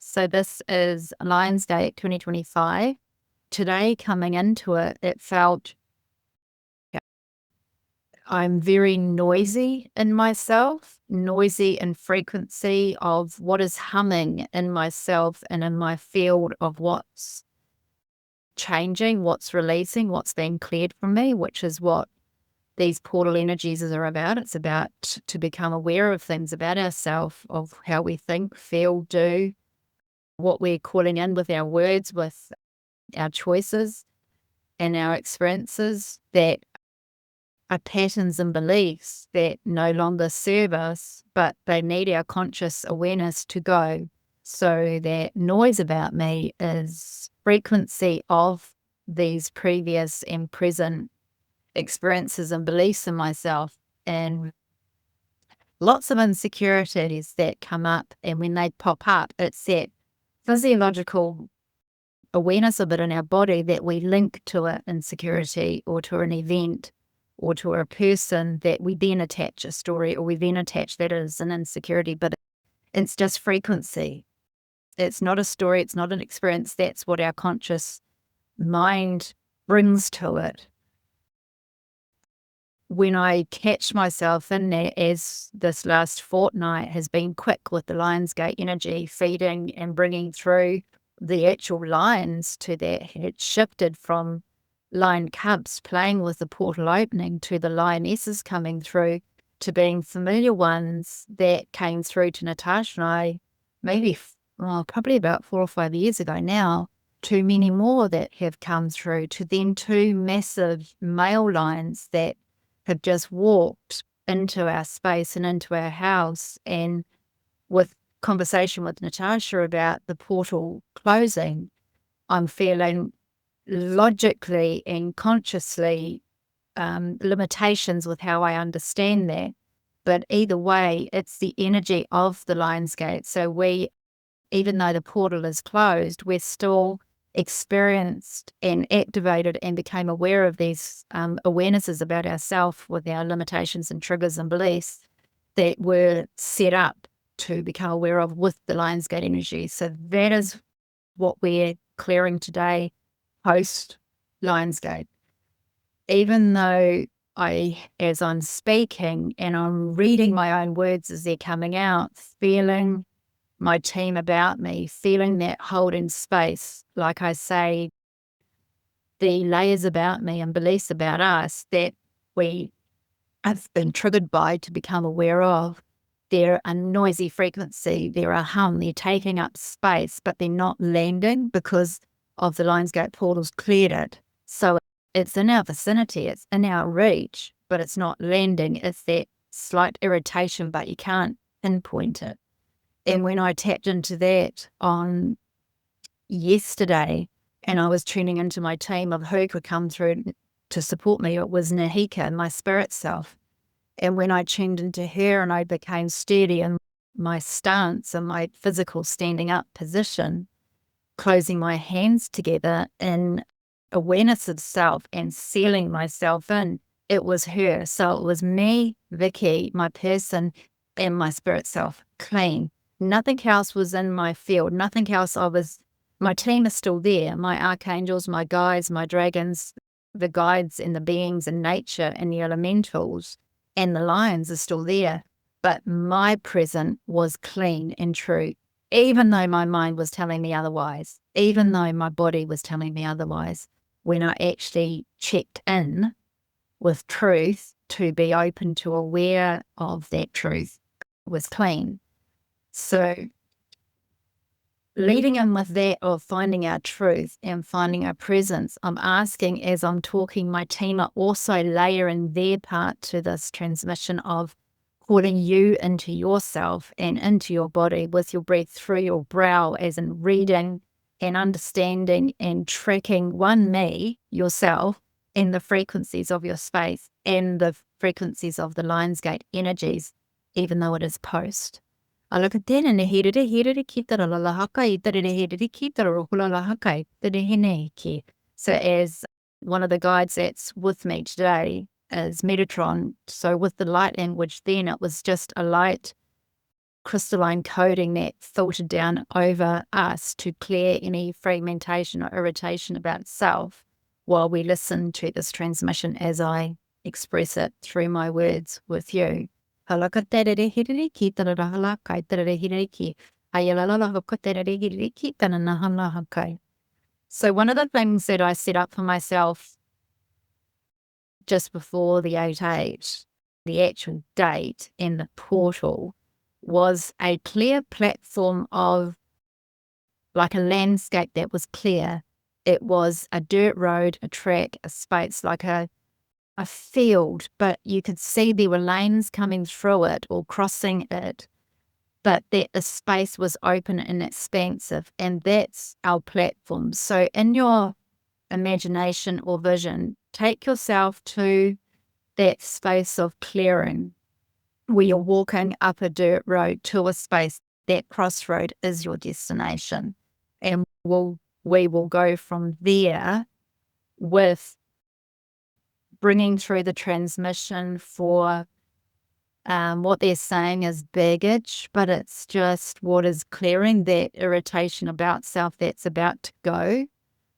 So this is Lionsgate 2025. Today, coming into it, it felt I'm very noisy in myself, noisy in frequency of what is humming in myself and in my field of what's changing, what's releasing, what's being cleared from me, which is what these portal energies are about. It's about to become aware of things about ourselves, of how we think, feel, do, what we're calling in with our words, with our choices and our experiences that are patterns and beliefs that no longer serve us, but they need our conscious awareness to go. So that noise about me is frequency of these previous and present experiences and beliefs in myself, and lots of insecurities that come up. And when they pop up, it's that physiological awareness of it in our body that we link to an insecurity or to an event or to a person, that we then attach a story, or we then attach that as an insecurity. But it's just frequency. It's not a story. It's not an experience. That's what our conscious mind brings to it. When I catch myself in there, as this last fortnight has been quick with the Lionsgate energy feeding and bringing through the actual lions to that, it shifted from lion cubs playing with the portal opening to the lionesses coming through, to being familiar ones that came through to Natasha and I maybe probably about 4 or 5 years ago now, to many more that have come through, to then 2 massive male lions that have just walked into our space and into our house. And with conversation with Natasha about the portal closing, I'm feeling logically and consciously limitations with how I understand that. But either way, it's the energy of the Lionsgate. So we, even though the portal is closed, we're still experienced and activated and became aware of these awarenesses about ourselves with our limitations and triggers and beliefs that were set up to become aware of with the Lionsgate energy. So that is what we're clearing today, post Lionsgate. Even though as I'm speaking and I'm reading my own words as they're coming out, feeling my team about me, feeling that holding space, like I say, the layers about me and beliefs about us that we have been triggered by to become aware of. They're a noisy frequency, they're a hum, they're taking up space, but they're not landing because of the Lionsgate portals cleared it. So it's in our vicinity, it's in our reach, but it's not landing. It's that slight irritation, but you can't pinpoint it. And when I tapped into that on yesterday, and I was tuning into my team of who could come through to support me, it was Nahika, my spirit self. And when I tuned into her and I became steady in my stance and my physical standing up position, closing my hands together in awareness of self and sealing myself in, it was her. So it was me, Vicky, my person, and my spirit self, clean. Nothing else was in my field. Nothing else. My team is still there. My archangels, my guides, my dragons, the guides and the beings in nature and the elementals and the lions are still there. But my present was clean and true, even though my mind was telling me otherwise, even though my body was telling me otherwise. When I actually checked in with truth to be open to aware of that truth, was clean. So leading in with that of finding our truth and finding our presence, I'm asking, as I'm talking, my team are also layering their part to this transmission of calling you into yourself and into your body with your breath through your brow, as in reading and understanding and tracking me, yourself, and the frequencies of your space and the frequencies of the Lionsgate energies, even though it is post. I look at that and so as one of the guides that's with me today is Metatron. So with the light language then, it was just a light crystalline coating that filtered down over us to clear any fragmentation or irritation about itself while we listen to this transmission as I express it through my words with you. So one of the things that I set up for myself just before the 8/8, the actual date and the portal, was a clear platform of like a landscape that was clear. It was a dirt road, a track, a space, like a field, but you could see there were lanes coming through it or crossing it, but that the space was open and expansive, and that's our platform. So in your imagination or vision, take yourself to that space of clearing where you're walking up a dirt road to a space. That crossroad is your destination. And we will go from there with bringing through the transmission for what they're saying is baggage, but it's just what is clearing that irritation about self that's about to go.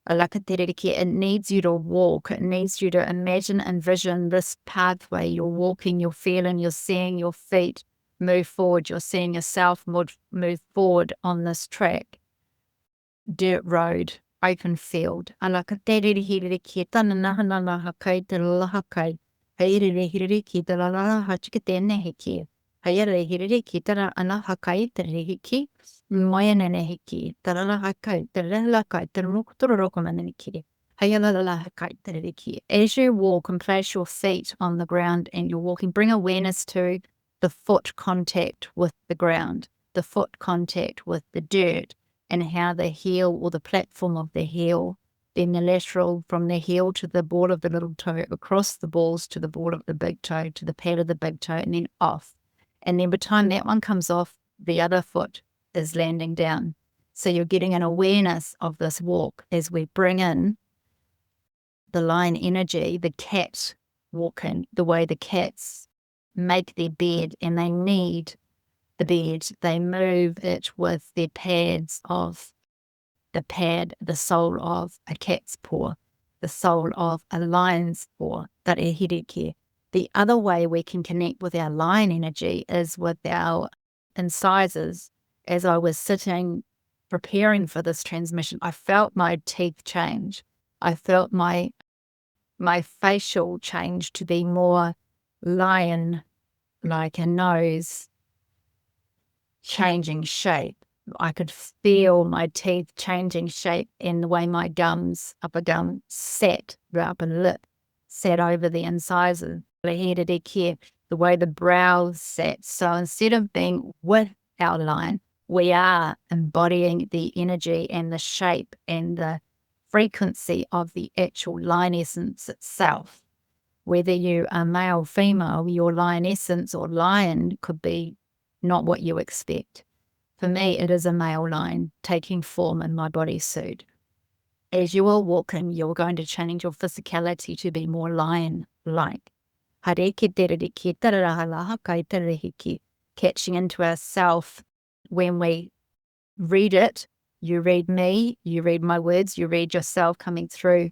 It needs you to walk. It needs you to imagine, envision this pathway. You're walking, you're feeling, you're seeing your feet move forward. You're seeing yourself move forward on this track. Dirt road, open field. As you walk and place your feet on the ground and you're walking, bring awareness to the foot contact with the ground, the foot contact with the dirt, and how the heel or the platform of the heel, then the lateral from the heel to the ball of the little toe, across the balls to the ball of the big toe, to the pad of the big toe, and then off. And then by the time that one comes off, the other foot is landing down. So you're getting an awareness of this walk as we bring in the lion energy, the cat walking, the way the cats make their bed and they need the bed. They move it with their pads of the sole of a cat's paw, the sole of a lion's paw, The other way we can connect with our lion energy is with our incisors. As I was sitting preparing for this transmission, I felt my teeth change. I felt my facial change to be more lion, like a nose changing shape. I could feel my teeth changing shape in the way my upper gum sat, the upper lip sat over the incisors, the way the brow sat. So instead of being with our line, we are embodying the energy and the shape and the frequency of the actual line essence itself. Whether you are male, female, your lion essence or lion could be not what you expect. For me, it is a male lion taking form in my bodysuit. As you are walking, you're going to change your physicality to be more lion-like. Catching into ourself. When we read it, you read me, you read my words, you read yourself coming through.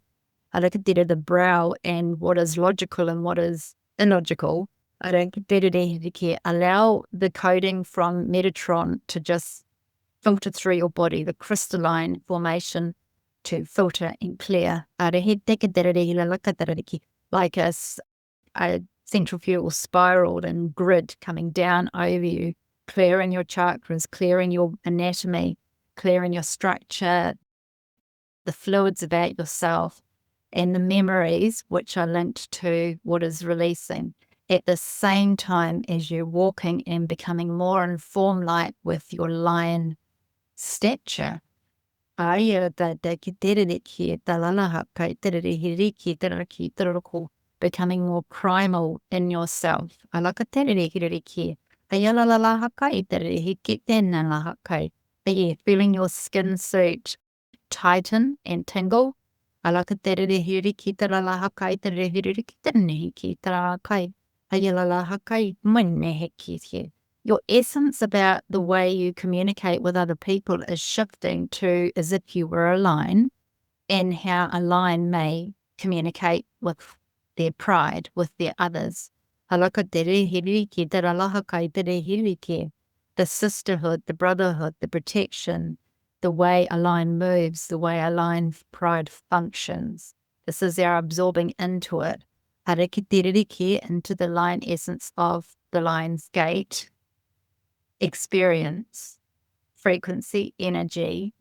The brow and what is logical and what is illogical. Allow the coding from Metatron to just filter through your body, the crystalline formation to filter and clear. Like a centrifugal spiral and grid coming down over you, clearing your chakras, clearing your anatomy, clearing your structure, the fluids about yourself, and the memories which are linked to what is releasing. At the same time as you're walking and becoming more informed-like with your lion stature. Becoming more primal in yourself. Feeling your skin suit tighten and tingle. your essence about the way you communicate with other people is shifting to as if you were a lion, and how a lion may communicate with their pride, with their others. Halaka tere hiri ki tera laha kai tere hiri ki. The sisterhood, the brotherhood, the protection, the way a lion moves, the way a lion's pride functions. This is our absorbing into it. Hareki tere ki, into the lion essence of the lion's gate, experience, frequency, energy,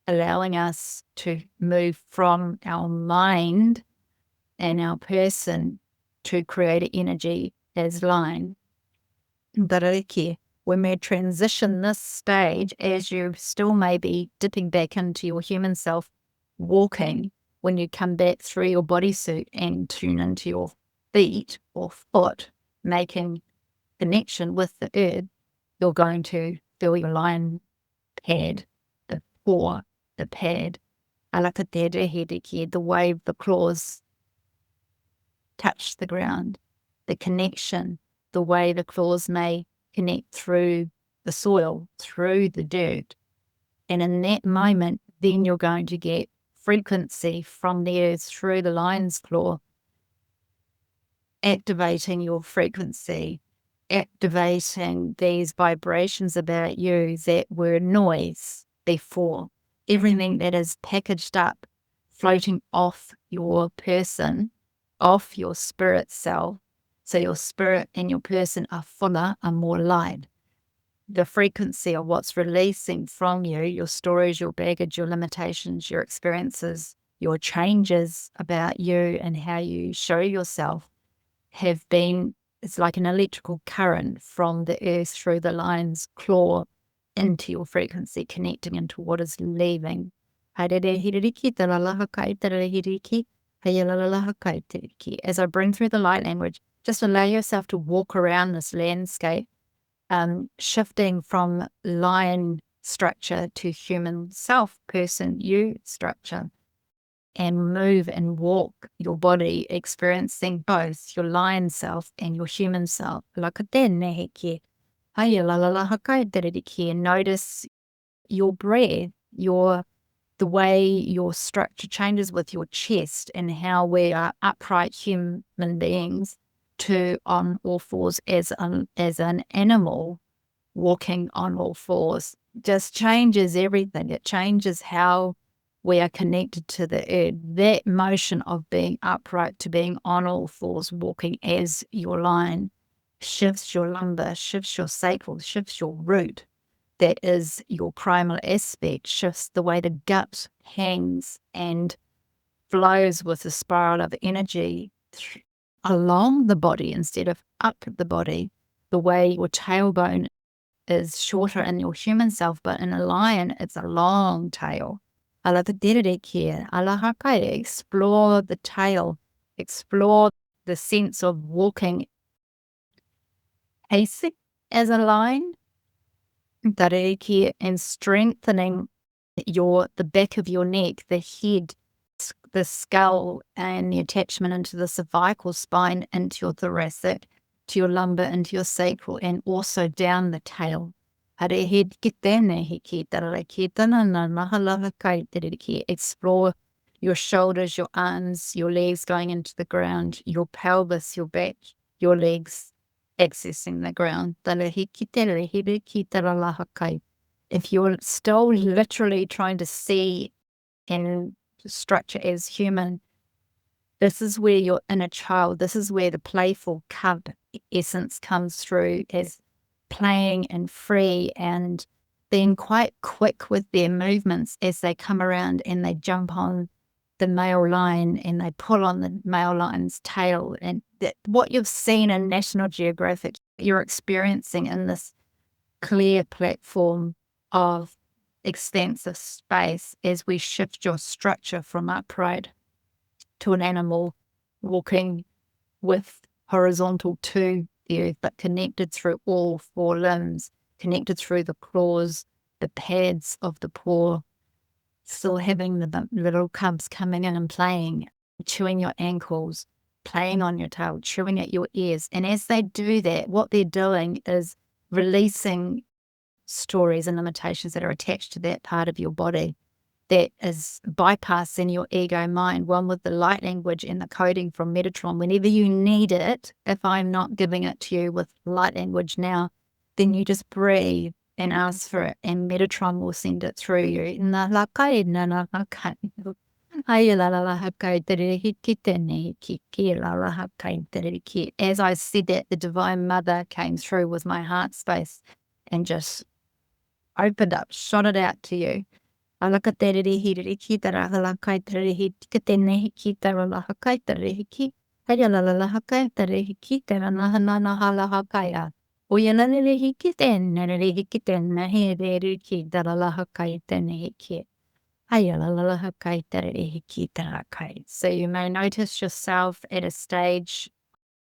allowing us to move from our mind and our person to create an energy as line. When we transition this stage, as you still may be dipping back into your human self, walking, when you come back through your bodysuit and tune into your feet or foot, making connection with the earth, you're going to feel your lion pad, the paw, the pad, the way the claws touch the ground, the connection, the way the claws may connect through the soil, through the dirt. And in that moment, then you're going to get frequency from the earth through the lion's claw, activating your frequency, activating these vibrations about you that were noise before. Everything that is packaged up, floating off your person, off your spirit self. So your spirit and your person are fuller, are more light. The frequency of what's releasing from you, your stories, your baggage, your limitations, your experiences, your changes about you and how you show yourself have been, it's like an electrical current from the earth through the lion's claw into your frequency, connecting into what is leaving. As I bring through the light language, just allow yourself to walk around this landscape, shifting from lion structure to human self, person, you structure, and move and walk your body, experiencing both your lion self and your human self. Notice your breath, the way your structure changes with your chest, and how we are upright human beings to on all fours as an animal walking on all fours. Just changes everything. It changes how we are connected to the earth. That motion of being upright to being on all fours, walking as your lion, shifts your lumbar, shifts your sacral, shifts your root. That is your primal aspect, shifts the way the gut hangs and flows with a spiral of energy along the body instead of up the body. The way your tailbone is shorter in your human self, but in a lion, it's a long tail. Explore the tail, explore the sense of walking pacing as a lion, and strengthening the back of your neck, the head, the skull, and the attachment into the cervical spine, into your thoracic, to your lumbar, into your sacral, and also down the tail. Explore your shoulders, your arms, your legs going into the ground, your pelvis, your back, your legs accessing the ground. If you're still literally trying to see and structure as human, this is where your inner child, this is where the playful cub essence comes through, as playing and free and being quite quick with their movements as they come around and they jump on the male lion and they pull on the male lion's tail. And what you've seen in National Geographic, you're experiencing in this clear platform of expansive space as we shift your structure from upright to an animal walking with horizontal to the earth, but connected through all four limbs, connected through the claws, the pads of the paw, still having the little cubs coming in and playing, chewing your ankles, playing on your tail, chewing at your ears. And as they do that, what they're doing is releasing stories and limitations that are attached to that part of your body that is bypassing your ego mind. One with the light language and the coding from Metatron. Whenever you need it, if I'm not giving it to you with light language now, then you just breathe and ask for it, and Metatron will send it through you. Na la kai, na la la kai. Ai la la la ha kai te re hi ki te ne ki ki la la ha kai te re ki. As I said that, the Divine Mother came through with my heart space and just opened up, shot it out to you. Alaka te re hi re ki te ra la kai te re hi ki te ne hi ki te ra la ha kai te re hi ki. Ai la la la ha kai te re hi ki te ra na na ha la ha kai a. O ia na re hi ki te na re hi ki te na he re re ki te ra la ha kai te ne hi ki. Ai la la la ha kai te re hi ki te ra kai. So you may notice yourself at a stage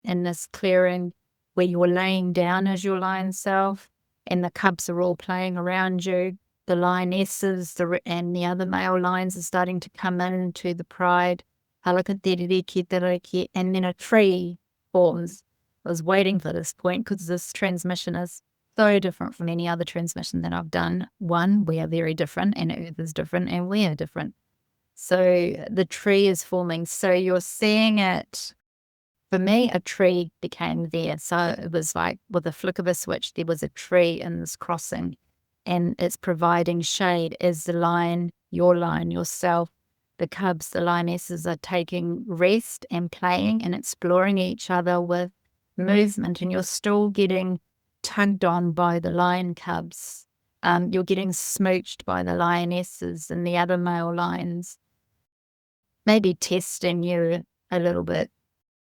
in this clearing where you're laying down as your lion self and the cubs are all playing around you. The lionesses and the other male lions are starting to come into the pride. And then a tree forms. I was waiting for this point because this transmission is so different from any other transmission that I've done. One, we are very different, and Earth is different, and we are different. So the tree is forming. So you're seeing it. For me, a tree became there. So it was like with a flick of a switch, there was a tree in this crossing, and it's providing shade as the lion, yourself, the cubs, the lionesses are taking rest and playing and exploring each other with movement, and you're still getting tugged on by the lion cubs. You're getting smooched by the lionesses and the other male lions, maybe testing you a little bit.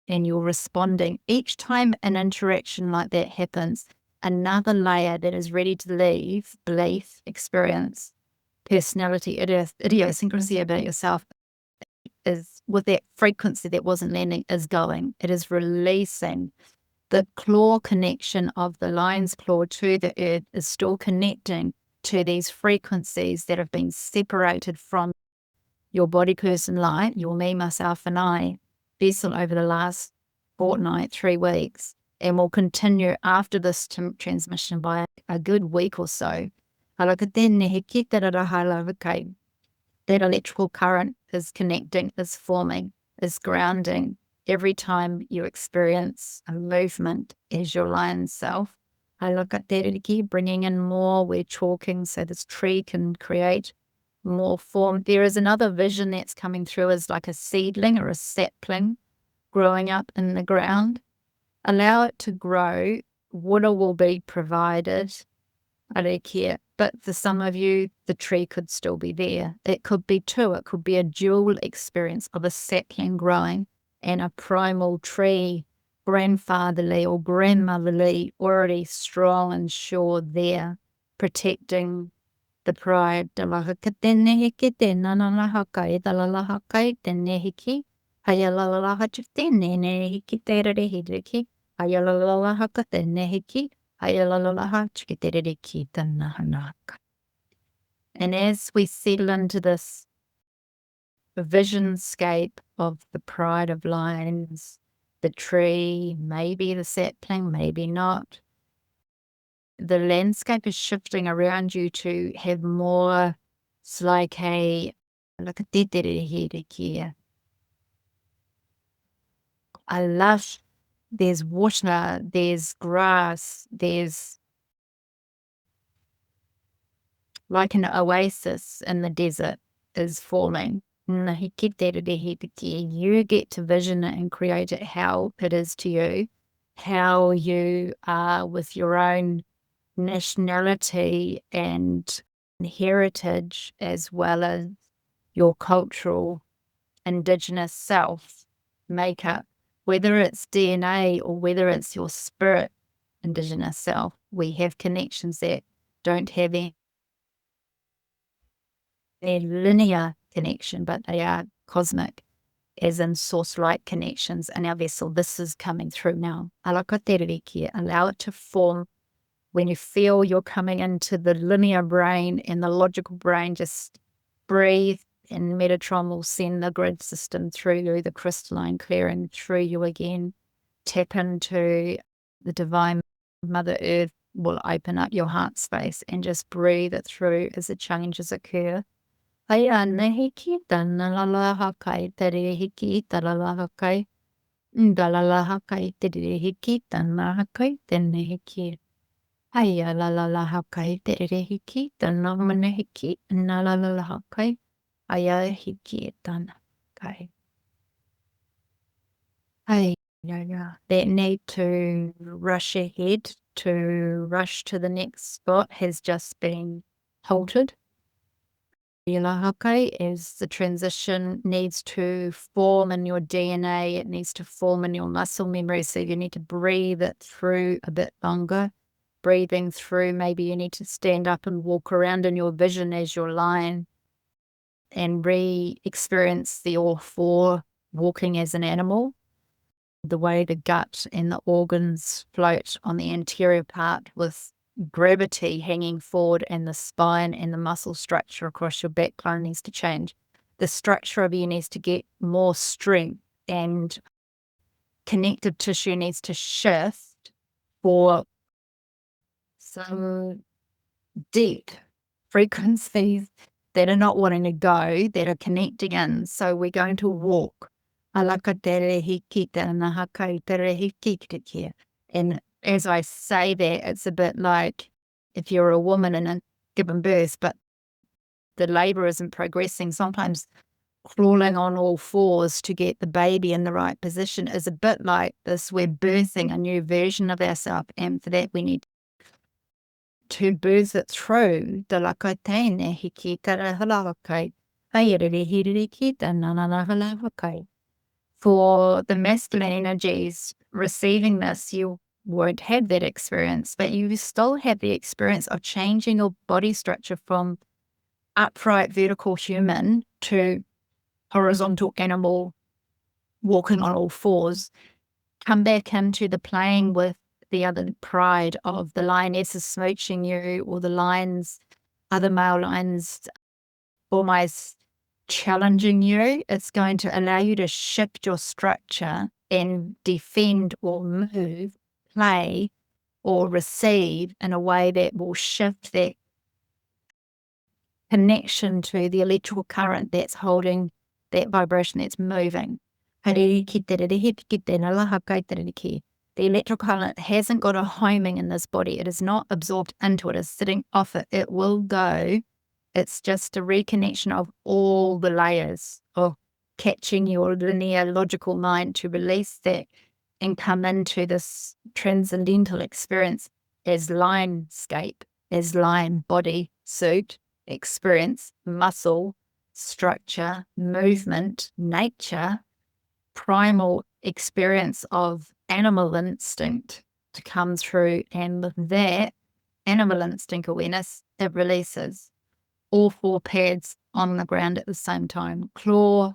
And you're responding. Each time an interaction like that happens, another layer that is ready to leave, belief, experience, personality, idiosyncrasy about yourself is with that frequency that wasn't landing is going. It is releasing. The claw connection of the lion's claw to the earth is still connecting to these frequencies that have been separated from your body, person, light, your me, myself, and I vessel over the last fortnight, 3 weeks, and will continue after this transmission by a good week or so. That electrical current is connecting, is forming, is grounding every time you experience a movement as your lion self. I look at that, bringing in more, we're talking so this tree can create more form. There is another vision that's coming through as like a seedling or a sapling growing up in the ground. Allow it to grow. Water will be provided. I don't care. But for some of you, the tree could still be there. It could be two. It could be a dual experience of a sapling growing and a primal tree, grandfatherly or grandmotherly, already strong and sure there, protecting the pride. And as we settle into this visionscape of the pride of lions, the tree, maybe the sapling, maybe not, the landscape is shifting around you to have more, it's like a lush, there's water, there's grass, there's like an oasis in the desert is forming. You get to vision it and create it how it is to you, how you are with your own nationality and heritage, as well as your cultural indigenous self makeup, whether it's DNA or whether it's your spirit indigenous self. We have connections that don't have any linear connection, but they are cosmic, as in source-like connections in our vessel. This is coming through now. Allow it to form. When you feel you're coming into the linear brain and the logical brain, just breathe, and Metatron will send the grid system through you, the crystalline clearing through you again. Tap into the Divine Mother Earth will open up your heart space and just breathe it through as the changes occur. Aya nehi ki tanala hakai tere hiki talala hakai. Dalala hakai tere hiki tanala hakai tene hiki. Aya la la la hakai tere hiki tanamane hiki nalala hakai. Aya hiki tan kai. Hey, yeah. That need to rush ahead, to rush to the next spot has just been halted. Yelahake is the transition needs to form in your DNA, it needs to form in your muscle memory, so you need to breathe it through a bit longer. Breathing through, maybe you need to stand up and walk around in your vision as you're lying and re-experience the all four walking as an animal. The way the gut and the organs float on the anterior part with gravity hanging forward, and the spine and the muscle structure across your backbone needs to change. The structure of you needs to get more strength, and connective tissue needs to shift for some deep frequencies that are not wanting to go, that are connecting in. So we're going to walk. And as I say that, it's a bit like if you're a woman and given birth, but the labor isn't progressing, sometimes crawling on all fours to get the baby in the right position is a bit like this. We're birthing a new version of ourselves, and for that we need to birth it through the lakatene hiki tarahalakai. For the masculine energies receiving this, you won't have that experience, but you still have the experience of changing your body structure from upright vertical human to horizontal animal walking on all fours. Come back into the playing with the other pride of the lionesses smooching you, or the lions, other male lions almost challenging you. It's going to allow you to shift your structure and defend or move, play or receive in a way that will shift that connection to the electrical current that's holding that vibration that's moving. The electrical current hasn't got a homing in this body. It is not absorbed into it. It's sitting off it. It will go. It's just a reconnection of all the layers of catching your linear logical mind to release that and come into this transcendental experience as lionscape, as lion body, suit, experience, muscle, structure, movement, nature, primal experience of animal instinct to come through. And with that animal instinct awareness, it releases all four pads on the ground at the same time, claws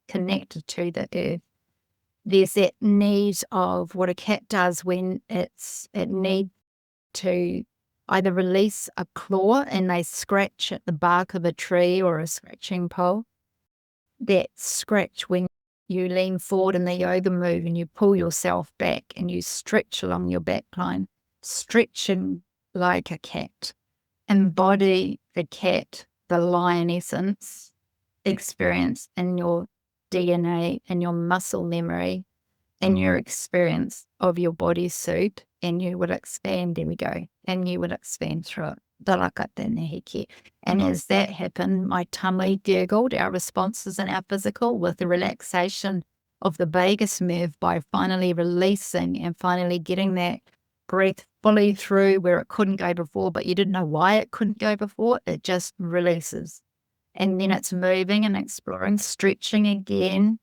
connected to the earth. There's that need of what a cat does when it needs to either release a claw and they scratch at the bark of a tree or a scratching pole. That scratch when you lean forward in the yoga move and you pull yourself back and you stretch along your back line, stretching like a cat. Embody the cat, the lion essence experience in your DNA and your muscle memory and your experience of your bodysuit, and you will expand. There we go. And you will expand through it. And as that happened, my tummy gurgled. Our responses in our physical with the relaxation of the vagus nerve by finally releasing and finally getting that breath fully through where it couldn't go before, but you didn't know why it couldn't go before. It just releases. And then it's moving and exploring, stretching again,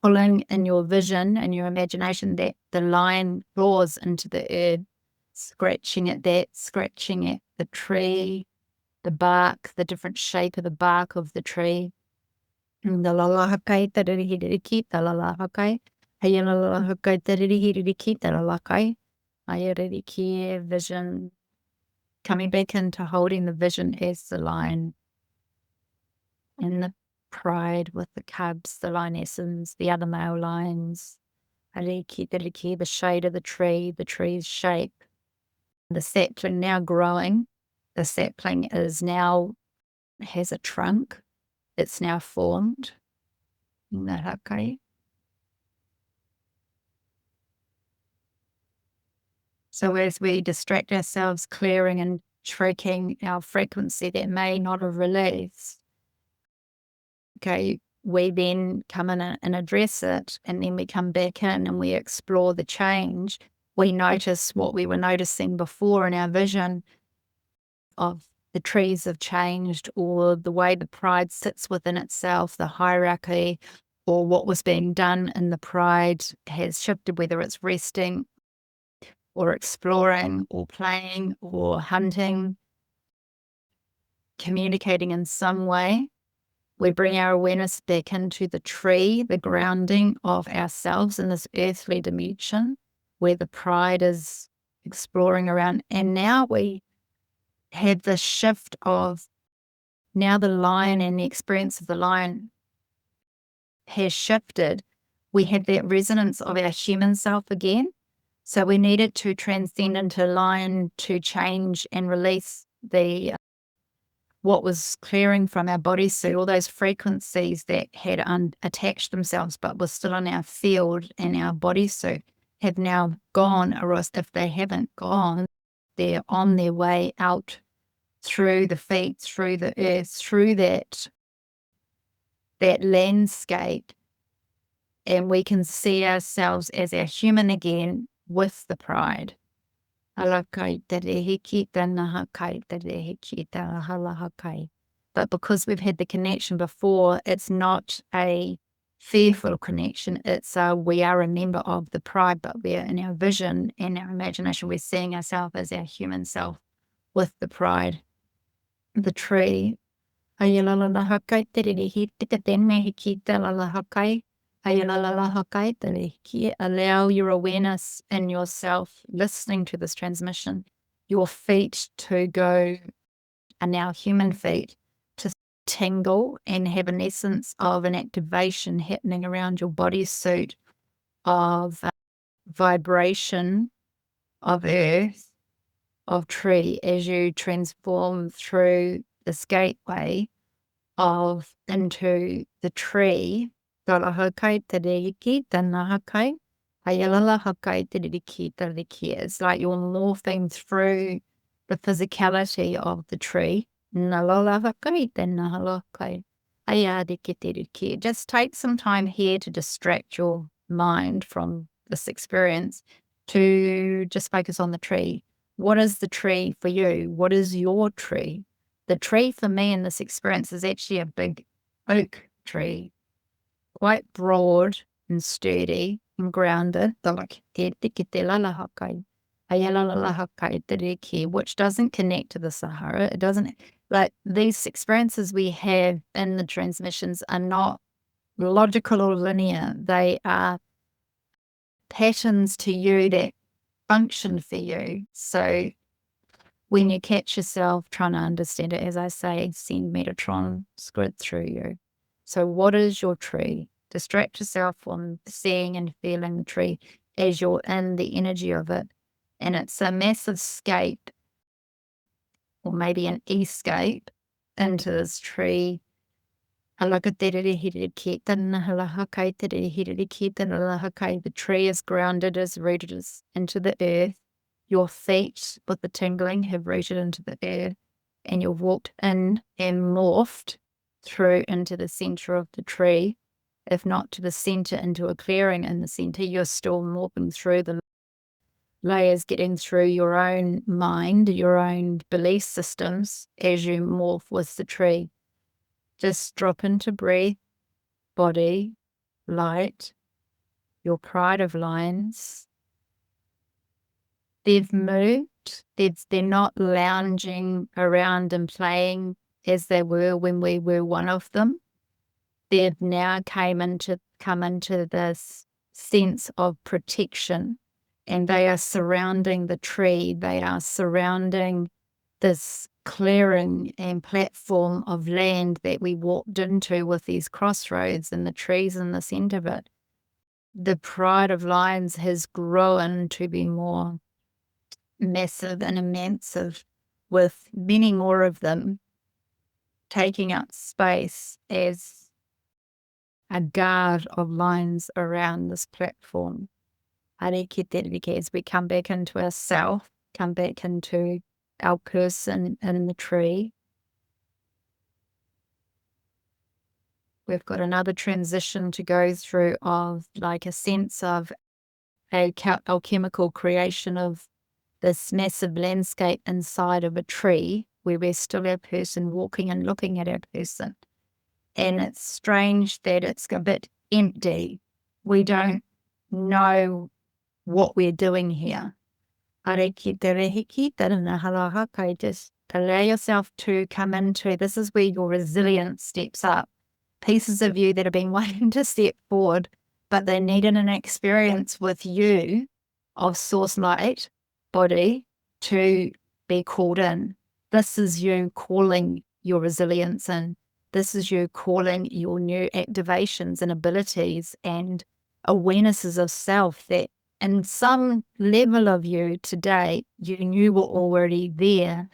pulling in your vision and your imagination that the lion roars into the earth, scratching at the tree, the bark, the different shape of the bark of the tree. And the lalahakai taririhi the lalahakai. Hey lalahakai taririhi the lalakai. Ayariki vision. Coming back into holding the vision as the lion. And the pride with the cubs, the lionesses, the other male lions. Ariki, the shade of the tree's shape. The sapling now growing. The sapling is now has a trunk. It's now formed. Isn't that okay? So as we distract ourselves, clearing and shrinking our frequency that may not have released, okay, we then come in and address it, and then we come back in and we explore the change. We notice what we were noticing before in our vision of the trees have changed, or the way the pride sits within itself, the hierarchy, or what was being done in the pride has shifted, whether it's resting or exploring or playing or hunting, communicating in some way. We bring our awareness back into the tree, the grounding of ourselves in this earthly dimension where the pride is exploring around. And now we have this shift of now the lion and the experience of the lion has shifted. We have that resonance of our human self again. So we needed to transcend into lion to change and release the what was clearing from our bodysuit, all those frequencies that had attached themselves but were still in our field and our bodysuit have now gone, or if they haven't gone, they're on their way out through the feet, through the earth, through that landscape, and we can see ourselves as our human again with the pride. But because we've had the connection before, it's not a fearful connection. It's we are a member of the pride, but we're in our vision and our imagination, we're seeing ourselves as our human self with the pride. The tree. Allow your awareness in yourself, listening to this transmission, your feet to go, are now human feet, to tingle and have an essence of an activation happening around your bodysuit of vibration of earth, of tree, as you transform through this gateway of into the tree. It's like you're morphing through the physicality of the tree. Just take some time here to distract your mind from this experience, to just focus on the tree. What is the tree for you? What is your tree? The tree for me in this experience is actually a big oak tree, quite broad and sturdy and grounded, which doesn't connect to the Sahara. It doesn't, like, these experiences we have in the transmissions are not logical or linear. They are patterns to you that function for you. So when you catch yourself trying to understand it, as I say, send Metatron script through you. So what is your tree? Distract yourself from seeing and feeling the tree as you're in the energy of it. And it's a massive scape, or maybe an escape into this tree. The tree is grounded, is rooted into the earth. Your feet with the tingling have rooted into the earth, and you've walked in and morphed through into the center of the tree. If not to the center, into a clearing in the center, you're still morphing through the layers, getting through your own mind, your own belief systems as you morph with the tree. Just drop into breath, body, light, your pride of lions. They've moved. They're not lounging around and playing as they were when we were one of them. They've now come into this sense of protection, and they are surrounding the tree. They are surrounding this clearing and platform of land that we walked into with these crossroads and the trees in the center of it. The pride of lions has grown to be more massive and immersive, with many more of them taking up space as a guard of lines around this platform. As we come back into ourself, come back into our person in the tree. We've got another transition to go through of like a sense of alchemical creation of this massive landscape inside of a tree where we're still our person walking and looking at our person. And it's strange that it's a bit empty. We don't know what we're doing here. Just allow yourself to come into, this is where your resilience steps up. Pieces of you that have been wanting to step forward, but they needed an experience with you of source light, body, to be called in. This is you calling your resilience in. This is you calling your new activations and abilities and awarenesses of self that in some level of you today, you knew were already there,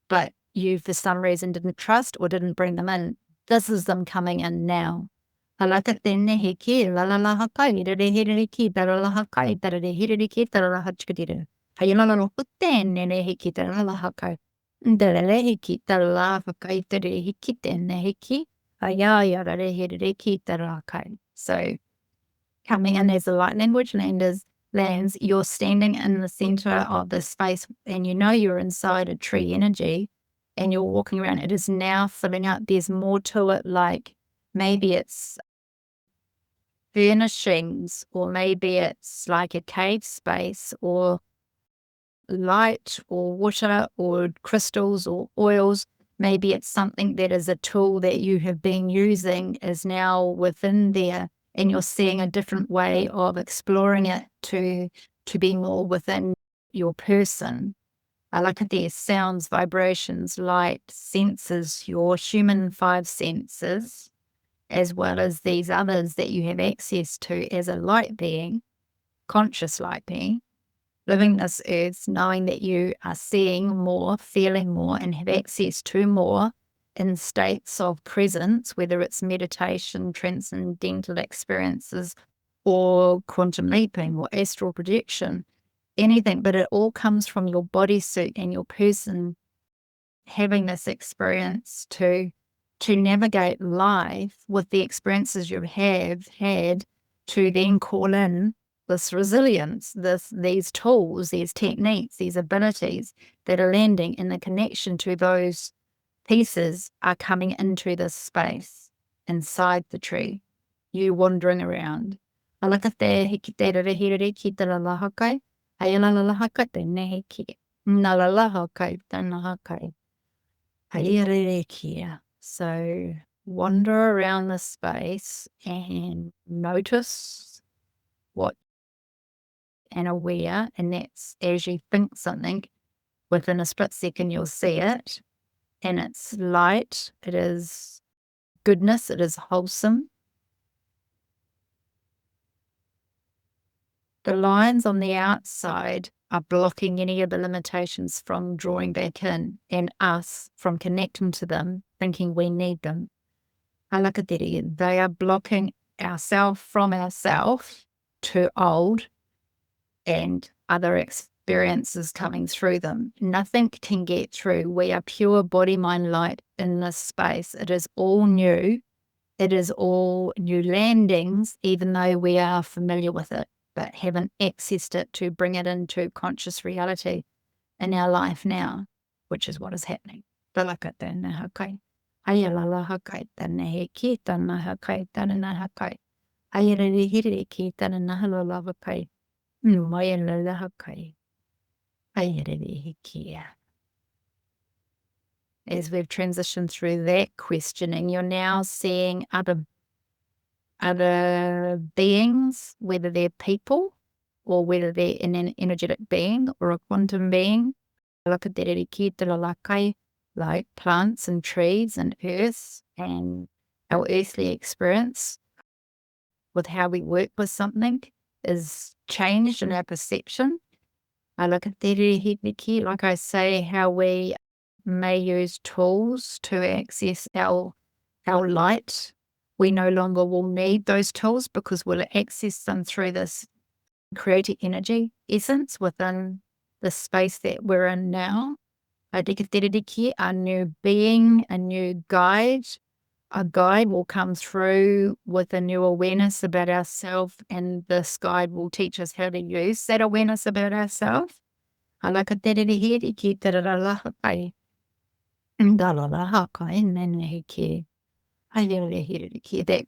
but you for some reason didn't trust or didn't bring them in. This is them coming in now. So coming in as the light language lands, you're standing in the center of the space and you know you're inside a tree energy and you're walking around. It is now filling up. There's more to it, like maybe it's furnishings, or maybe it's like a cave space, or light, or water, or crystals, or oils. Maybe it's something that is a tool that you have been using is now within there, and you're seeing a different way of exploring it to be more within your person. I look at these sounds, vibrations, light, senses, your human five senses, as well as these others that you have access to as a light being, conscious light being, living this earth, knowing that you are seeing more, feeling more, and have access to more in states of presence, whether it's meditation, transcendental experiences, or quantum leaping, or astral projection, anything, but it all comes from your bodysuit and your person having this experience to navigate life with the experiences you have had, to then call in this resilience, these tools, these techniques, these abilities that are landing, and the connection to those pieces are coming into this space inside the tree. You wandering around. So wander around the space and notice what and aware, and that's as you think something, within a split second you'll see it, and it's light, it is goodness, it is wholesome. The lines on the outside are blocking any of the limitations from drawing back in, and us from connecting to them, thinking we need them. They are blocking ourself from ourself to old and other experiences coming through them. Nothing can get through. We are pure body, mind, light in this space. It is all new. It is all new landings, even though we are familiar with it, but haven't accessed it to bring it into conscious reality in our life now, which is what is happening. As we've transitioned through that questioning, you're now seeing other beings, whether they're people or whether they're an energetic being or a quantum being. Like plants and trees and earth and our earthly experience with how we work with something is changed in our perception. I look at the like I say, how we may use tools to access our light. We no longer will need those tools because we'll access them through this creative energy essence within the space that we're in now. A new being, a new guide. A guide will come through with a new awareness about ourselves, and this guide will teach us how to use that awareness about ourselves. That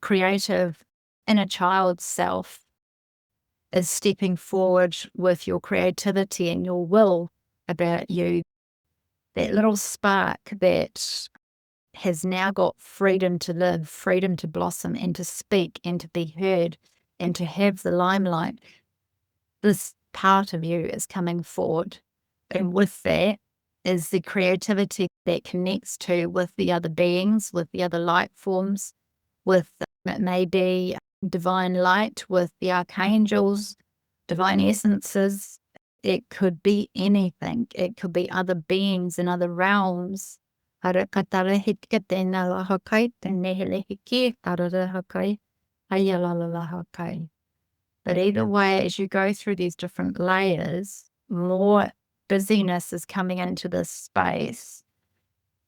creative inner child self is stepping forward with your creativity and your will about you. That little spark that has now got freedom to live, freedom to blossom and to speak and to be heard and to have the limelight. This part of you is coming forward. And with that is the creativity that connects to with the other beings, with the other light forms, with it may be divine light, with the archangels, divine essences. It could be anything. It could be other beings in other realms. But either way, as you go through these different layers, more busyness is coming into this space.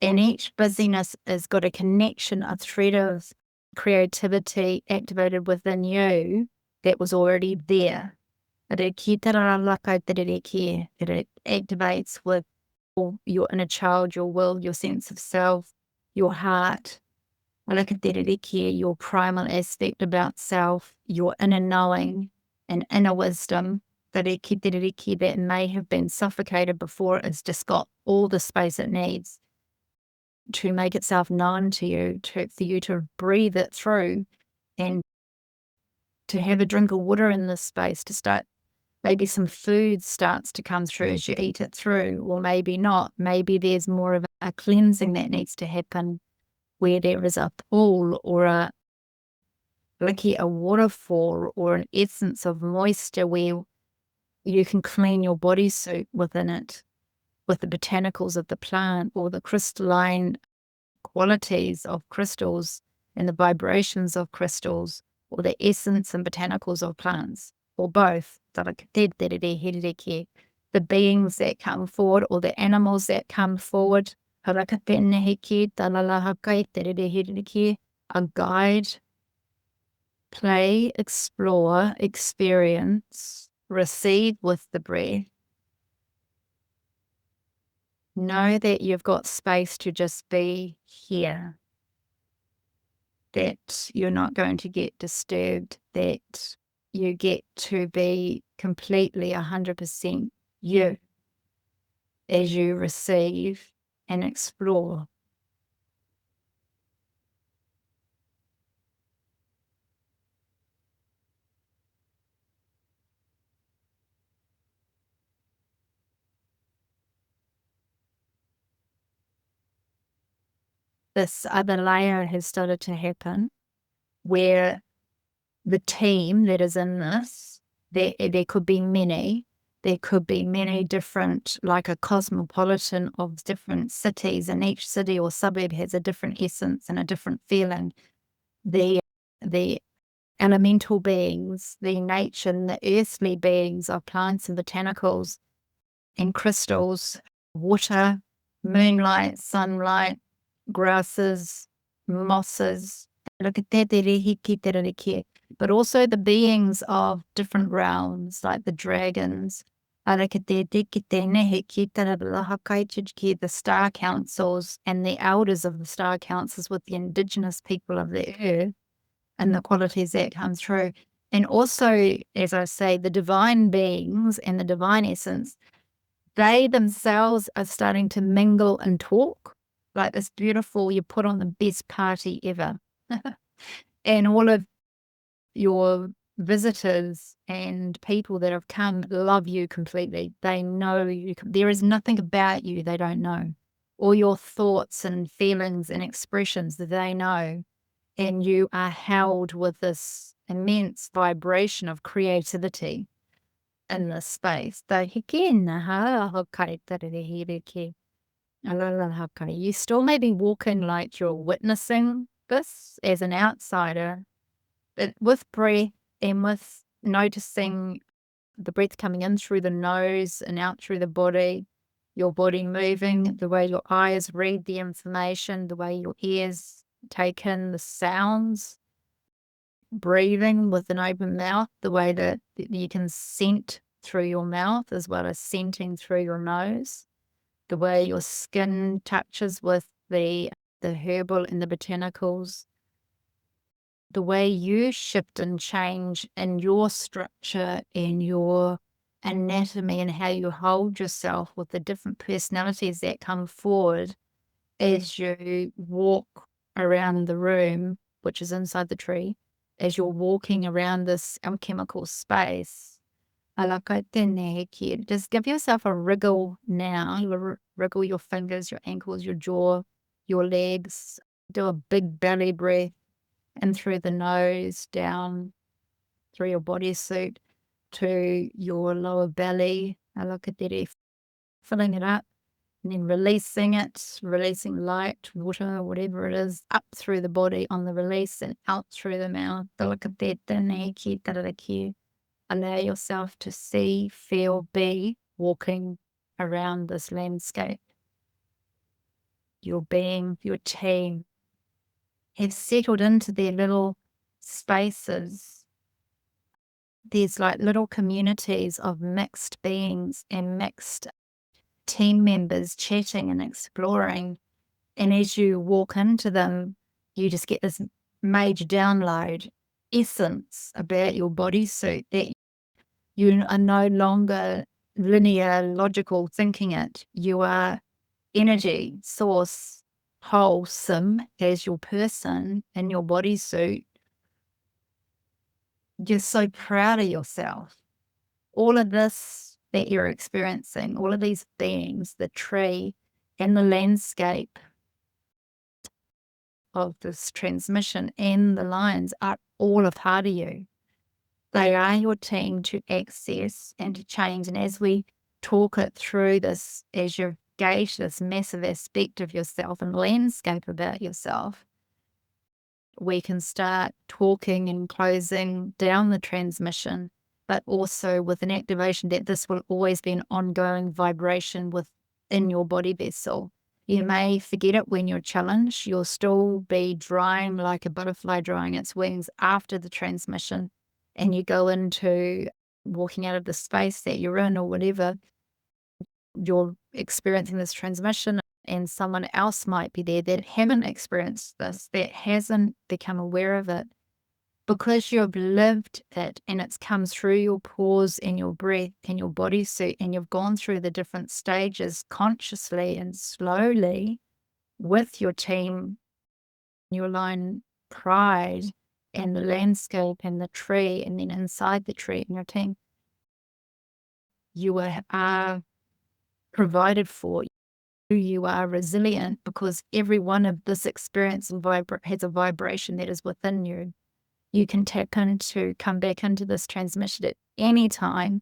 And each busyness has got a connection, a thread of creativity activated within you that was already there. It activates with your inner child, your will, your sense of self, your heart. Your primal aspect about self, your inner knowing and inner wisdom that may have been suffocated before. It's just got all the space it needs to make itself known to you, for you to breathe it through and to have a drink of water in this space, to start, maybe some food starts to come through as you eat it through, or maybe not. Maybe there's more of a cleansing that needs to happen where there is a pool or a waterfall or an essence of moisture where you can clean your bodysuit within it with the botanicals of the plant or the crystalline qualities of crystals and the vibrations of crystals or the essence and botanicals of plants or both. The beings that come forward or the animals that come forward. A guide, play, explore, experience, receive with the breath. Know that you've got space to just be here, that you're not going to get disturbed, that you get to be completely 100% you as you receive and explore. This other layer has started to happen where the team that is in this, there could be many. There could be many different, like a cosmopolitan of different cities, and each city or suburb has a different essence and a different feeling. The elemental beings, the nature and the earthly beings of plants and botanicals and crystals, water, moonlight, sunlight, grasses, mosses. Look at that, but also the beings of different realms, like the dragons, the star councils and the elders of the star councils with the indigenous people of the earth and the qualities that come through. And also, as I say, the divine beings and the divine essence, they themselves are starting to mingle and talk like this beautiful, you put on the best party ever. And all of your visitors and people that have come love you completely. They know you. There is nothing about you they don't know. All your thoughts and feelings and expressions that they know. And you are held with this immense vibration of creativity. in the space. Tā hiki nā hokai tarere here ki. Alala hokai. You still may be walking like you're witnessing this as an outsider, but with breath and with noticing the breath coming in through the nose and out through the body, your body moving, the way your eyes read the information, the way your ears take in the sounds, breathing with an open mouth, the way that you can scent through your mouth as well as scenting through your nose, the way your skin touches with the herbal and the botanicals, the way you shift and change in your structure and your anatomy and how you hold yourself with the different personalities that come forward as you walk around the room, which is inside the tree, as you're walking around this alchemical space. Alaka tēnei ki. Just give yourself a wriggle now. Wriggle your fingers, your ankles, your jaw, your legs. Do a big belly breath in through the nose, down through your bodysuit to your lower belly. Alaka tere, filling it up. And then releasing it, releasing light, water, whatever it is, up through the body on the release and out through the mouth. Allow yourself to see, feel, be walking around this landscape. Your being, your team have settled into their little spaces. There's like little communities of mixed beings and mixed team members chatting and exploring. And as you walk into them, you just get this major download essence about your bodysuit that you are no longer linear, logical thinking it. You are energy, source, wholesome as your person in your bodysuit. You're so proud of yourself. All of this that you're experiencing, all of these beings, the tree and the landscape of this transmission and the lines are all a part of you. They are your team to access and to change. And as we talk it through this, as you gauge this massive aspect of yourself and landscape about yourself, we can start talking and closing down the transmission, but also with an activation that this will always be an ongoing vibration within your body vessel. You may forget it when you're challenged. You'll still be drying like a butterfly drying its wings after the transmission, and you go into walking out of the space that you're in or whatever, you're experiencing this transmission and someone else might be there that haven't experienced this, that hasn't become aware of it. Because you've lived it and it's come through your pores and your breath and your bodysuit and you've gone through the different stages consciously and slowly with your team, your line pride and the landscape and the tree and then inside the tree and your team, you are provided for. You are resilient because every one of this experience has a vibration that is within you. You can come back into this transmission at any time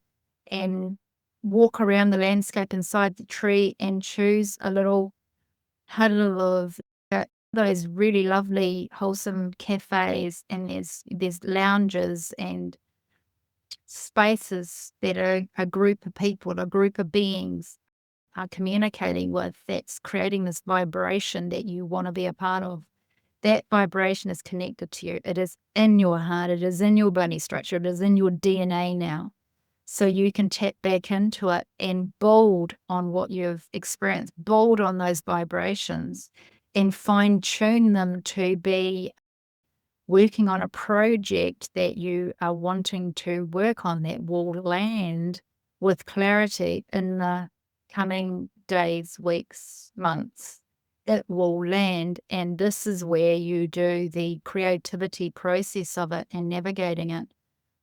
and walk around the landscape inside the tree and choose a little huddle of those really lovely, wholesome cafes, and there's lounges and spaces that are a group of people, a group of beings are communicating with, that's creating this vibration that you want to be a part of. That vibration is connected to you. It is in your heart. It is in your body structure. It is in your DNA now. So you can tap back into it and build on what you've experienced, build on those vibrations and fine tune them to be working on a project that you are wanting to work on that will land with clarity in the coming days, weeks, months. It will land, and this is where you do the creativity process of it and navigating it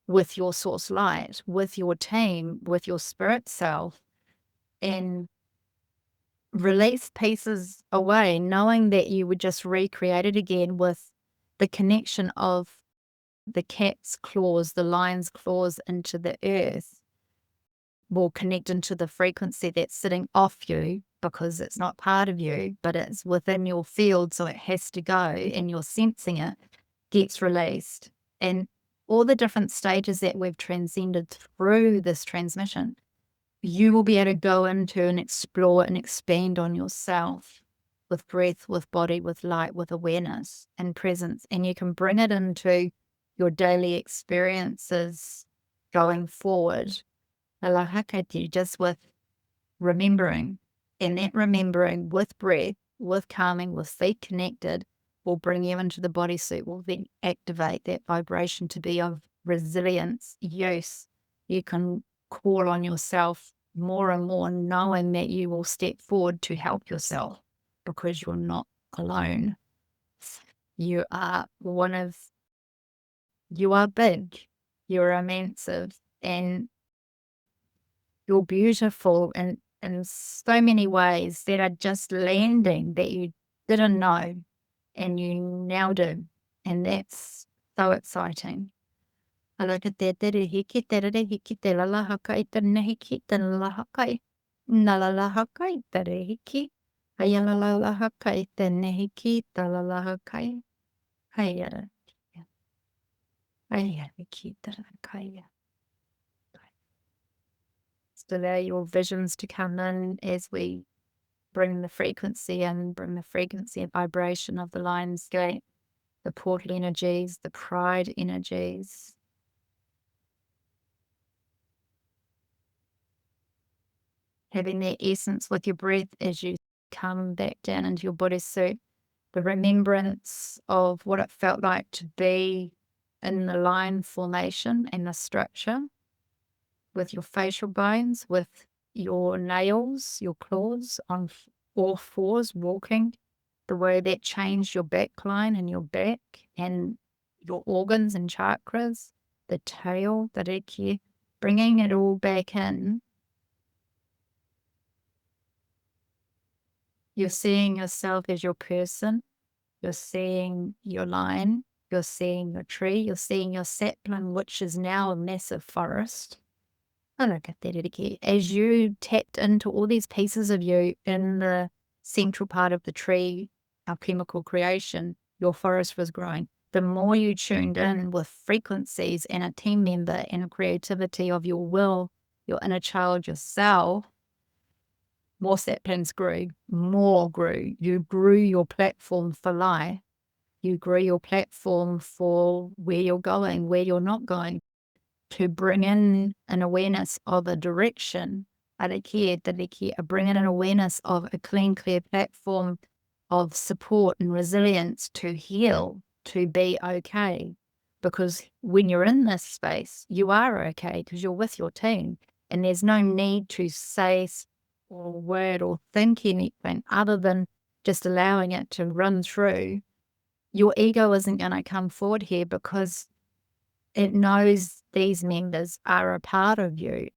with your source light, with your team, with your spirit self, and release pieces away, knowing that you would just recreate it again with the connection of the cat's claws, the lion's claws into the earth, will connect into the frequency that's sitting off you because it's not part of you, but it's within your field, so it has to go, and you're sensing it, gets released. And all the different stages that we've transcended through this transmission, you will be able to go into and explore and expand on yourself with breath, with body, with light, with awareness and presence. And you can bring it into your daily experiences going forward. Alahakati, just with remembering. And that remembering with breath, with calming, with feet connected, will bring you into the bodysuit, will then activate that vibration to be of resilience, use. You can call on yourself more and more, knowing that you will step forward to help yourself because you're not alone. You are you are big, you're immensive, and you're beautiful in so many ways that are just landing that you didn't know and you now do. And that's so exciting. I look at that, hiki, hiki, la la hakai, hiki, la hakai. Na la la hakai, hiki. Hayala la la hakai, hiki, la la hakai. Hayala. Hayala, hiki, la hakai. So allow your visions to come in as we bring the frequency in, bring the frequency and vibration of the Lion's Gate, the portal energies, the pride energies. Having that essence with your breath as you come back down into your bodysuit, the remembrance of what it felt like to be in the lion formation and the structure with your facial bones, with your nails, your claws on all fours walking, the way that changed your backline and your back and your organs and chakras, the tail, the reiki, bringing it all back in. You're seeing yourself as your person, you're seeing your lion, you're seeing your tree, you're seeing your sapling, which is now a massive forest. I look at that again. As you tapped into all these pieces of you in the central part of the tree, alchemical creation, your forest was growing. The more you tuned in with frequencies and a team member and a creativity of your will, your inner child, yourself, more saplings grew, more grew. You grew your platform for life. You grew your platform for where you're going, where you're not going, to bring in an awareness of a direction, bring in an awareness of a clean, clear platform of support and resilience to heal, to be okay. Because when you're in this space, you are okay because you're with your team. And there's no need to say or word or think anything other than just allowing it to run through. Your ego isn't going to come forward here because it knows these members are a part of you,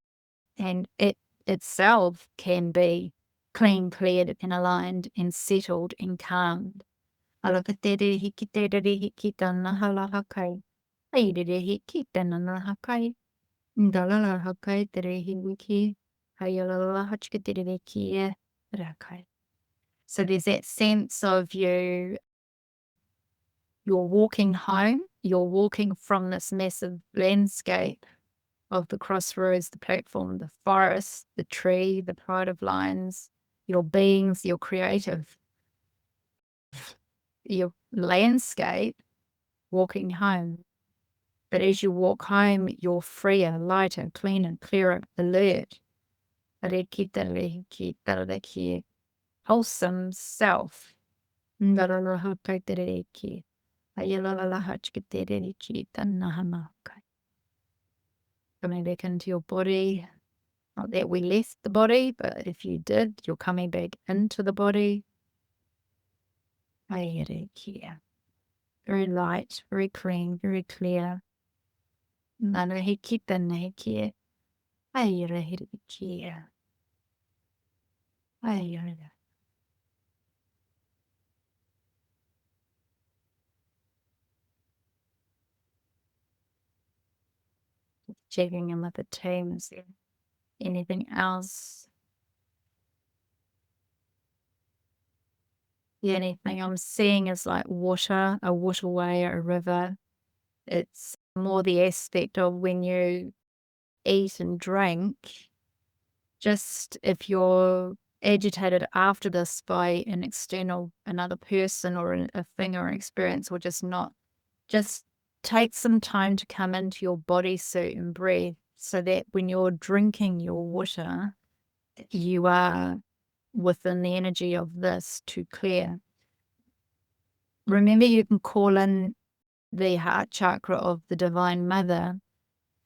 and it itself can be clean, cleared and aligned and settled and calmed. Alakatere hikitere hikitana halahakai. Aidere hikitana lahakai. Ndalala hakai tere hiwiki. Hayalala hachkatere kia rakai. So there's that sense of you're walking home, you're walking from this massive landscape of the crossroads, the platform, the forest, the tree, the pride of lions, your beings, your creative, your landscape, walking home. But as you walk home, you're freer, lighter, cleaner, clearer, alert. Wholesome self. Coming back into your body. Not that we left the body, but if you did, you're coming back into the body. Very light, very clean, very clear. Checking in with the teams. Anything else? The only thing I'm seeing is like water, a waterway, a river. It's more the aspect of when you eat and drink, just if you're agitated after this by an external, another person or a thing or an experience, or just not, just take some time to come into your bodysuit and breathe so that when you're drinking your water, you are within the energy of this to clear. Remember, you can call in the heart chakra of the Divine Mother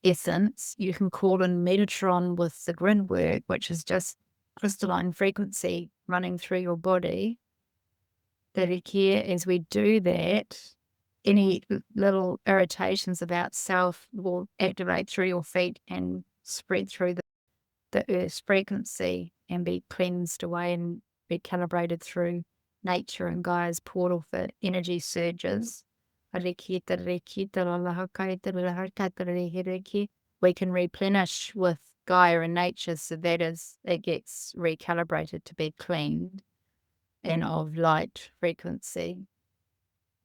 essence. You can call in Metatron with the grin work, which is just crystalline frequency running through your body. That here, as we do that, any little irritations about self will activate through your feet and spread through the Earth's frequency and be cleansed away and be calibrated through nature and Gaia's portal for energy surges. We can replenish with Gaia and nature, so that is, it gets recalibrated to be cleaned and of light frequency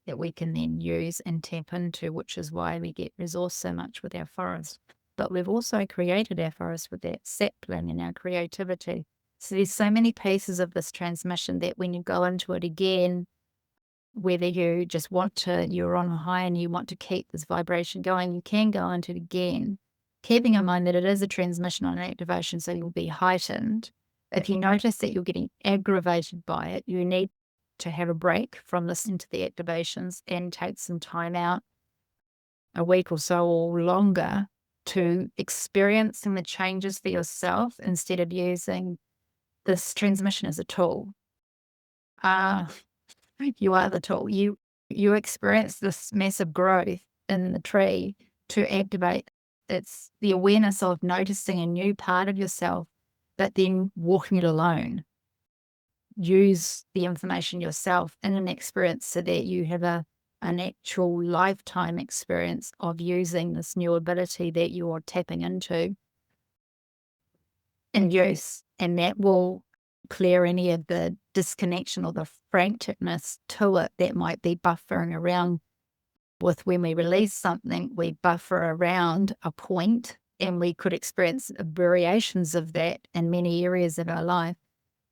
that we can then use and tap into, which is why we get resource so much with our forest. But we've also created our forest with that sapling and our creativity. So there's so many pieces of this transmission that when you go into it again, whether you just want to, you're on a high and you want to keep this vibration going, you can go into it again, keeping in mind that it is a transmission on activation, so you'll be heightened. If you notice that you're getting aggravated by it, you need to have a break from listening to the activations and take some time out, a week or so or longer, to experiencing the changes for yourself instead of using this transmission as a tool. You are the tool. You experience this massive growth in the tree to activate. It's the awareness of noticing a new part of yourself, but then walking it alone. Use the information yourself in an experience so that you have an actual lifetime experience of using this new ability that you are tapping into in use. And that will clear any of the disconnection or the franticness to it that might be buffering around. With when we release something, we buffer around a point, and we could experience variations of that in many areas of our life.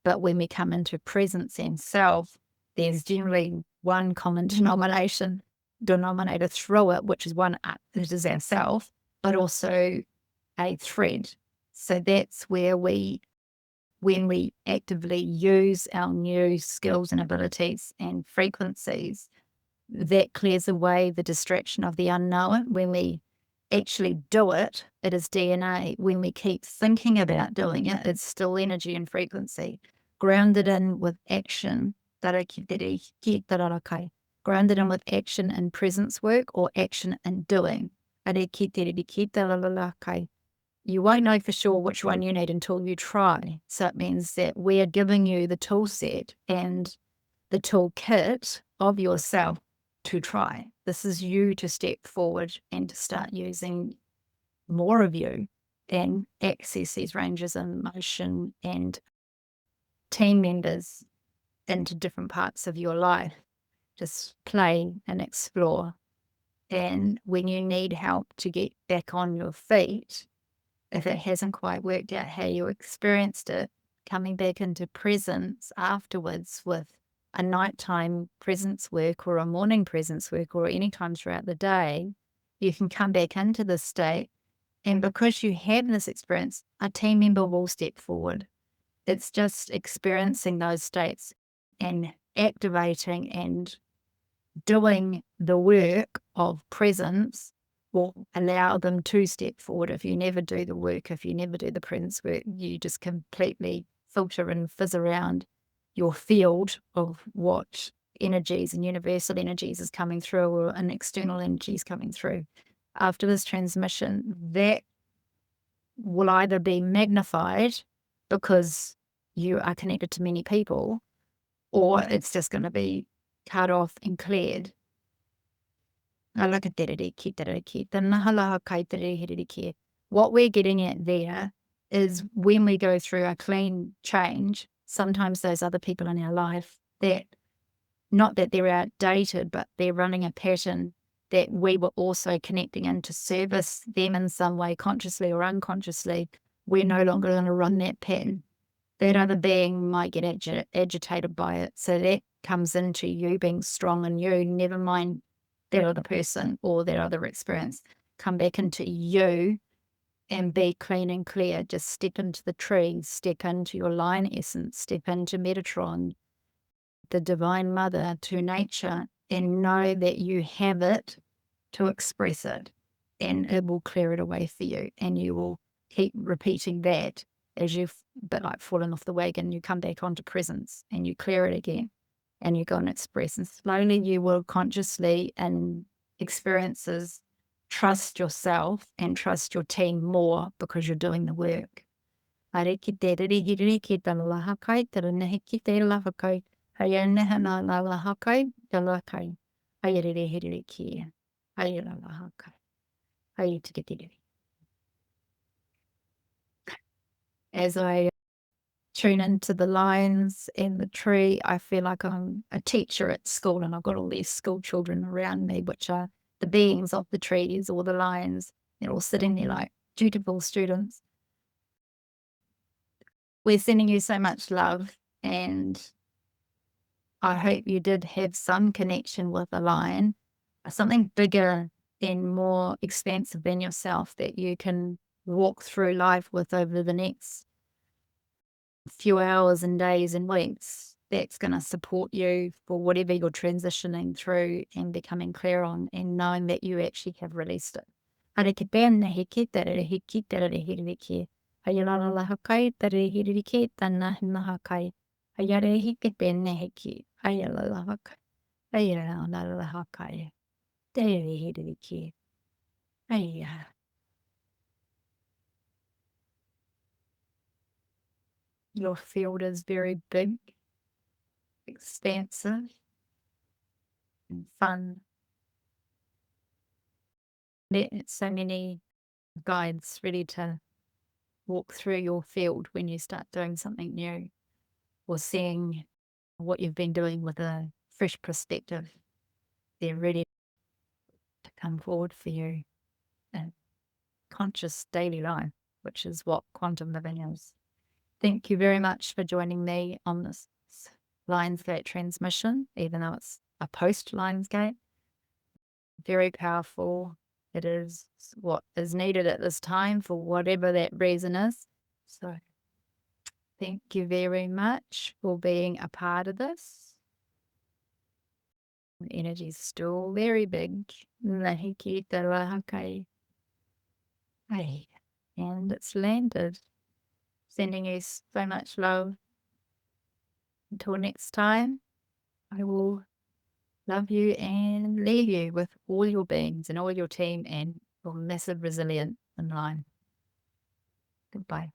But when we come into presence and self, there's generally one common denominator through it, which is it is ourself, but also a thread. So that's where when we actively use our new skills and abilities and frequencies, that clears away the distraction of the unknown. When we actually do it, it is DNA. When we keep thinking about doing it, it's still energy and frequency. Grounded in with action, grounded in with action and presence work or action and doing. You won't know for sure which one you need until you try. So it means that we are giving you the tool set and the toolkit of yourself to try. This is you to step forward and to start using more of you and access these ranges of emotion and team members into different parts of your life. Just play and explore. And when you need help to get back on your feet, if it hasn't quite worked out how you experienced it, coming back into presence afterwards with a nighttime presence work or a morning presence work or any time throughout the day, you can come back into this state. And because you have this experience, a team member will step forward. It's just experiencing those states and activating and doing the work of presence will allow them to step forward. If you never do the work, if you never do the presence work, you just completely filter and fizz around your field of what energies and universal energies is coming through or an external energies coming through. After this transmission, that will either be magnified because you are connected to many people, or it's just going to be cut off and cleared. What we're getting at there is when we go through a clean change, sometimes those other people in our life, that not that they're outdated, but they're running a pattern that we were also connecting in to service them in some way, consciously or unconsciously. We're no longer going to run that pattern. That other being might get agitated by it. So that comes into you being strong in you, never mind that other person or that other experience. Come back into you and be clean and clear. Just step into the tree, step into your line essence, step into Metatron, the Divine Mother, to nature, and know that you have it to express it, and it will clear it away for you. And you will keep repeating that as you've bit like fallen off the wagon. You come back onto presence and you clear it again, and you go and express. And slowly you will consciously, in experiences, trust yourself and trust your team more because you're doing the work. As I tune into the lines and the tree, I feel like I'm a teacher at school, and I've got all these school children around me, which are the beings of the trees or the lions. They're all sitting there like dutiful students. We're sending you so much love, and I hope you did have some connection with a lion, something bigger and more expansive than yourself that you can walk through life with over the next few hours and days and weeks. That's going to support you for whatever you're transitioning through and becoming clear on, and knowing that you actually have released it. Your field is very big, expansive, and fun. There's so many guides ready to walk through your field when you start doing something new or seeing what you've been doing with a fresh perspective. They're ready to come forward for you in conscious daily life, which is what quantum living is. Thank you very much for joining me on this Lionsgate transmission, even though it's a post Lionsgate. Very powerful. It is what is needed at this time for whatever that reason is. So thank you very much for being a part of this. The energy is still very big. And it's landed. Sending you so much love. Until next time, I will love you and leave you with all your beings and all your team and your massive resilient in line. Goodbye.